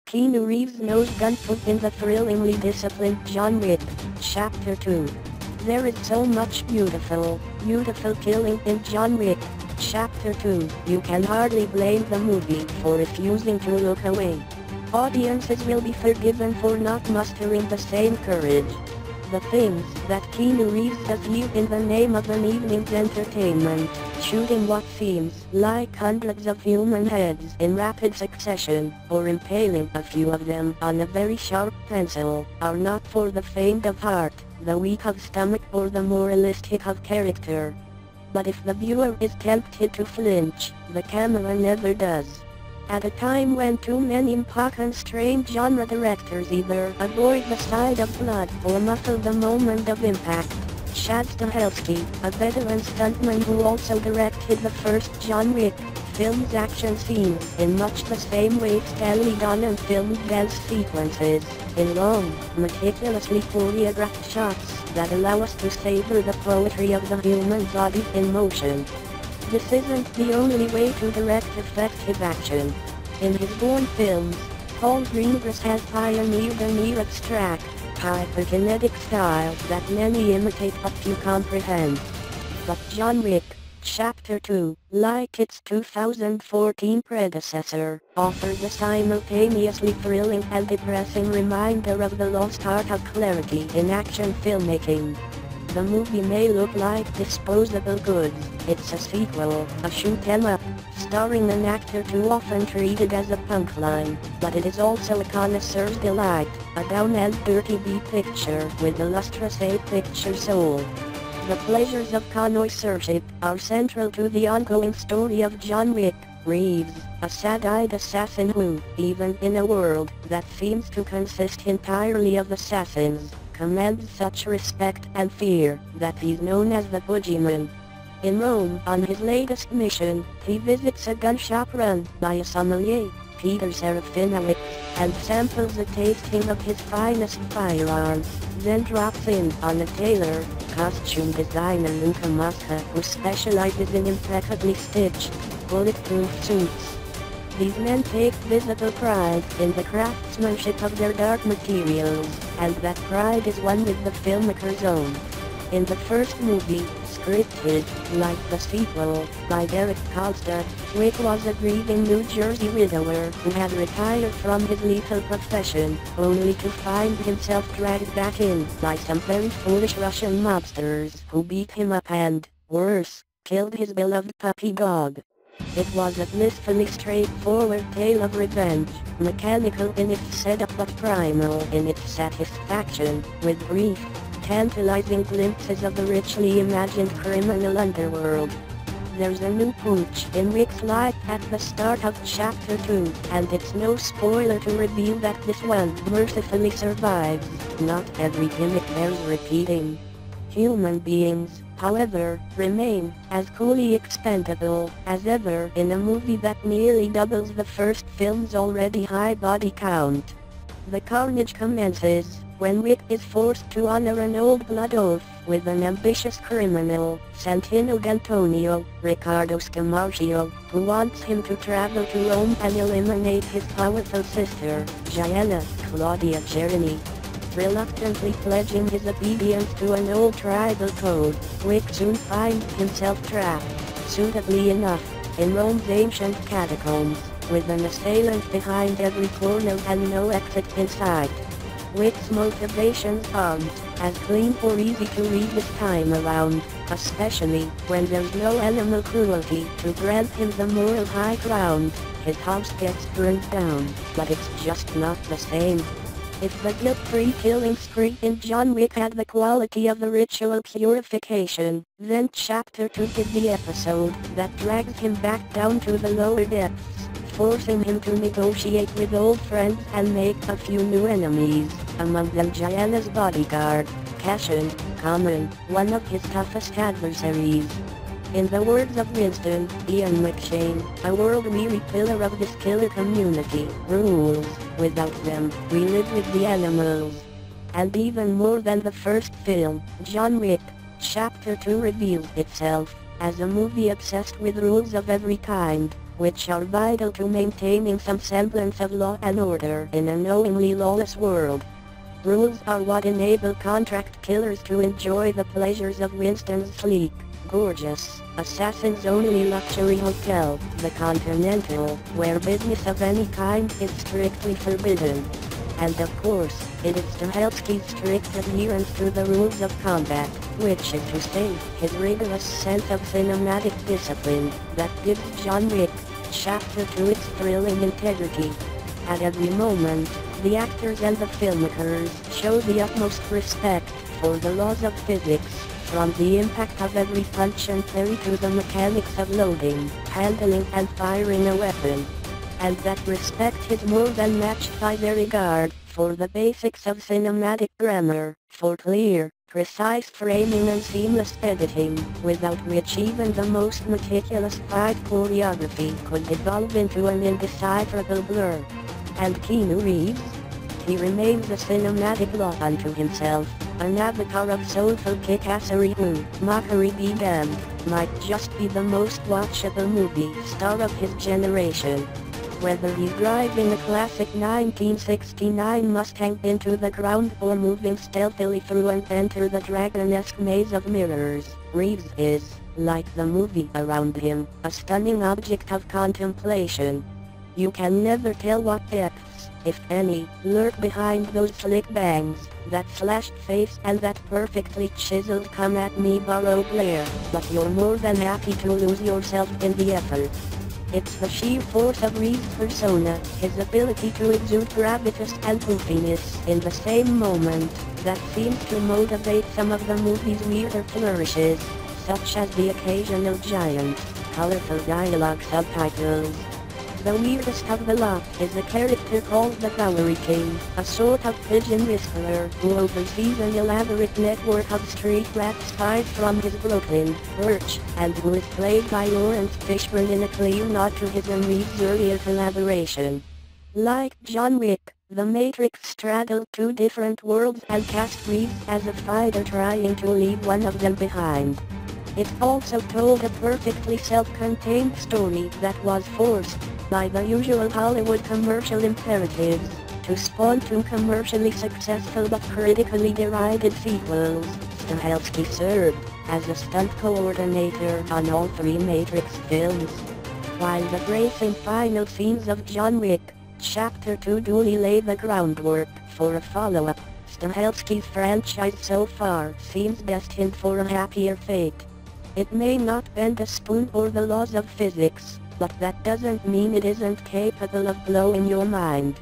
Keanu Reeves' nose gun put in the thrillingly disciplined John Wick Chapter 2. There is so much beautiful killing in John Wick Chapter 2, you can hardly blame the movie for refusing to look away. Audiences will be forgiven for not mustering the same courage. The things that Keanu Reeves does here in the name of an evening's entertainment, shooting what seems like hundreds of human heads in rapid succession, or impaling a few of them on a very sharp pencil, are not for the faint of heart, the weak of stomach or the moralistic of character. But if the viewer is tempted to flinch, the camera never does. At a time when too many constrained genre directors either avoid the sight of blood or muffle the moment of impact, Chad Stahelski, a veteran stuntman who also directed the first John Wick, films action scenes in much the same way Stanley Donen filmed dance sequences, in long, meticulously choreographed shots that allow us to savor the poetry of the human body in motion. This isn't the only way to direct effective action. In his Bourne films, Paul Greengrass has pioneered a near abstract, hyperkinetic style that many imitate but few comprehend. But John Wick Chapter 2, like its 2014 predecessor, offers a simultaneously thrilling and depressing reminder of the lost art of clarity in action filmmaking. The movie may look like disposable goods, it's a sequel, a shoot 'em up, starring an actor too often treated as a punkline, but it is also a connoisseur's delight, a down and dirty B-picture with a lustrous A-picture soul. The pleasures of connoisseurship are central to the ongoing story of John Wick. Reeves, a sad-eyed assassin who, even in a world that seems to consist entirely of assassins, commands such respect and fear that he's known as the Boogeyman. In Rome, on his latest mission, he visits a gun shop run by a sommelier, Peter Serafinowicz, and samples a tasting of his finest firearms, then drops in on a tailor, costume designer Luca Mosca, who specializes in impeccably stitched, bulletproof suits. These men take visible pride in the craftsmanship of their dark materials, and that pride is one with the filmmaker's own. In the first movie, scripted, like the sequel, by Derek Kolstad, Wick was a grieving New Jersey widower who had retired from his lethal profession, only to find himself dragged back in by some very foolish Russian mobsters who beat him up and, worse, killed his beloved puppy dog. It was a blissfully straightforward tale of revenge, mechanical in its setup but primal in its satisfaction, with brief, tantalizing glimpses of the richly imagined criminal underworld. There's a new pooch in Wick's life at the start of Chapter 2, and it's no spoiler to reveal that this one mercifully survives. Not every gimmick bears repeating. Human beings, however, remain as coolly expendable as ever in a movie that nearly doubles the first film's already high body count. The carnage commences when Wick is forced to honor an old blood oath with an ambitious criminal, Santino D'Antonio, Riccardo Scamarcio, who wants him to travel to Rome and eliminate his powerful sister, Gianna Claudia Cherny. Reluctantly pledging his obedience to an old tribal code, Wick soon finds himself trapped, suitably enough, in Rome's ancient catacombs, with an assailant behind every corner and no exit in sight. Wick's motivations aren't as clean or easy to read this time around, especially when there's no animal cruelty to grant him the moral high ground. His house gets burned down, but it's just not the same. If the guilt-free killing spree in John Wick had the quality of a ritual purification, then Chapter 2 is the episode that drags him back down to the lower depths, forcing him to negotiate with old friends and make a few new enemies, among them Gianna's bodyguard, Cashin, Common, one of his toughest adversaries. In the words of Winston, Ian McShane, a world-weary pillar of this killer community, rules, without them, we live with the animals. And even more than the first film, John Wick Chapter 2 reveals itself as a movie obsessed with rules of every kind. which are vital to maintaining some semblance of law and order in a knowingly lawless world. Rules are what enable contract killers to enjoy the pleasures of Winston's sleek, gorgeous, assassins-only luxury hotel, the Continental, where business of any kind is strictly forbidden. And of course, it is Stahelski's strict adherence to the rules of combat, which is to say, his rigorous sense of cinematic discipline, that gives John Wick Chapter 2 its thrilling integrity. At every moment, the actors and the filmmakers show the utmost respect for the laws of physics, from the impact of every punch and parry to the mechanics of loading, handling and firing a weapon. And that respect is more than matched by their regard for the basics of cinematic grammar, for clear, precise framing and seamless editing, without which even the most meticulous fight choreography could evolve into an indecipherable blur. And Keanu Reeves? He remains a cinematic law unto himself, an avatar of soulful kickassery who, mockery be damned, might just be the most watchable movie star of his generation. Whether he's driving a classic 1969 Mustang into the ground or moving stealthily through an Enter the Dragon-esque maze of mirrors, Reeves is, like the movie around him, a stunning object of contemplation. You can never tell what depths, if any, lurk behind those slick bangs, that slashed face and that perfectly chiseled come-at-me borrow glare, but you're more than happy to lose yourself in the effort. It's the sheer force of Reeves' persona, his ability to exude gravitas and goofiness in the same moment, that seems to motivate some of the movie's weirder flourishes, such as the occasional giant, colorful dialogue subtitles. The weirdest of the lot is a character called the Bowery King, a sort of pigeon whisperer who oversees an elaborate network of street rat spies from his Brooklyn perch, and who is played by Lawrence Fishburne in a clear nod to his and Reeves' earlier collaboration. Like John Wick, The Matrix straddled two different worlds and cast Reeves as a fighter trying to leave one of them behind. It also told a perfectly self-contained story that was forced, by the usual Hollywood commercial imperatives, to spawn two commercially successful but critically derided sequels. Stahelski served as a stunt coordinator on all three Matrix films. While the bracing final scenes of John Wick Chapter 2 duly lay the groundwork for a follow-up, Stahelski's franchise so far seems destined for a happier fate. It may not bend a spoon or the laws of physics, but that doesn't mean it isn't capable of blowing your mind.